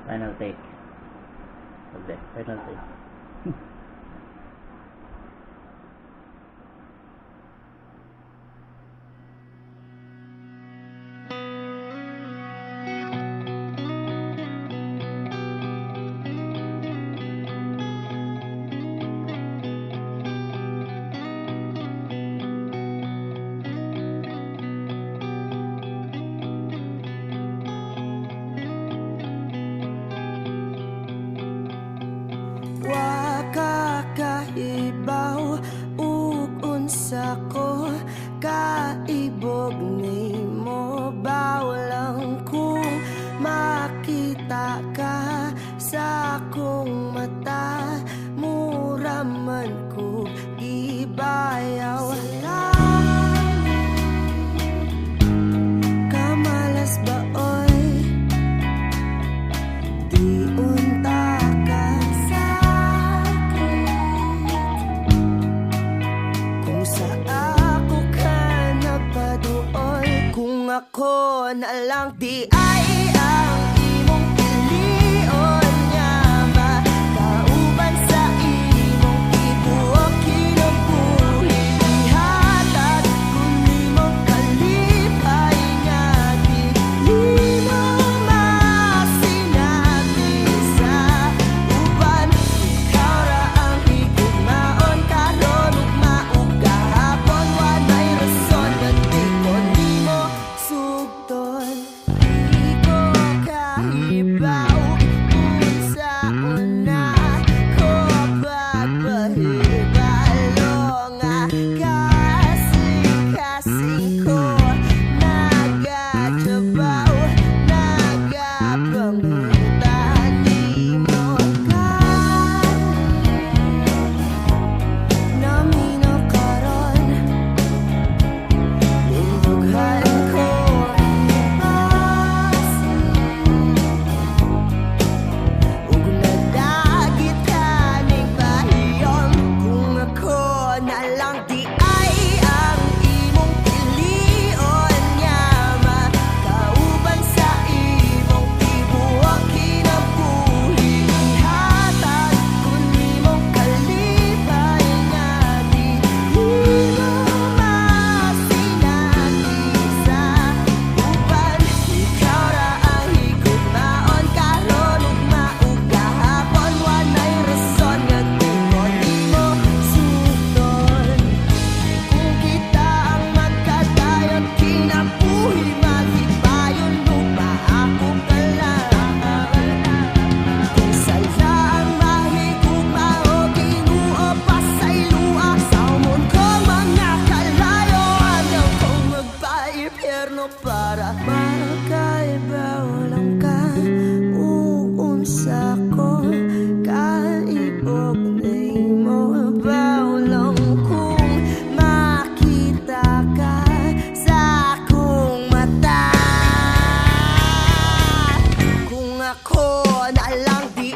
Final take. Okay, final take. Wakakaibaw ug unsa ko kaibog nimo bawlang kung makita ka sa akong mata mura man ko gibayaw. Kamalas ba oy di unta ka ako na lang di ay ang imong pilion nga makauban sa imong ibuok kinabuhi ihatag kung imong kalipay nga di mo masinati sa uban. Ikaw ra ang higugmaon karon ug maug kahapon walay rason nga di ko nimo sugton. Di ko kahibaw unsa una ko pagpahibalo nga kasing-kasing ko nagatrabaho nagapangutan nimo namino karon nindughan ko ug nadagit ka ning pahiyon kung ako na lang di ay ang imong pilion nga makauban sa imong tibuok kinabuhi ihatag kung imong kalipay nga di mo masinati sa uban. Ikaw ra ang higugmaon karon ug maug kahapon walay rason nga di ko nimo sugton. Kung kita ang magkadayon kinabuhi maghipayon lupa ako ka lang. Kung sala ang mahigugma o ginuo pa sa ilua saumon ko mga kalayo ayaw kong magpa-impyerno para makaibaw lang ka ug unsa ko kaibog nimo bawlang kung makita ka sa akong mata kung ako na lang di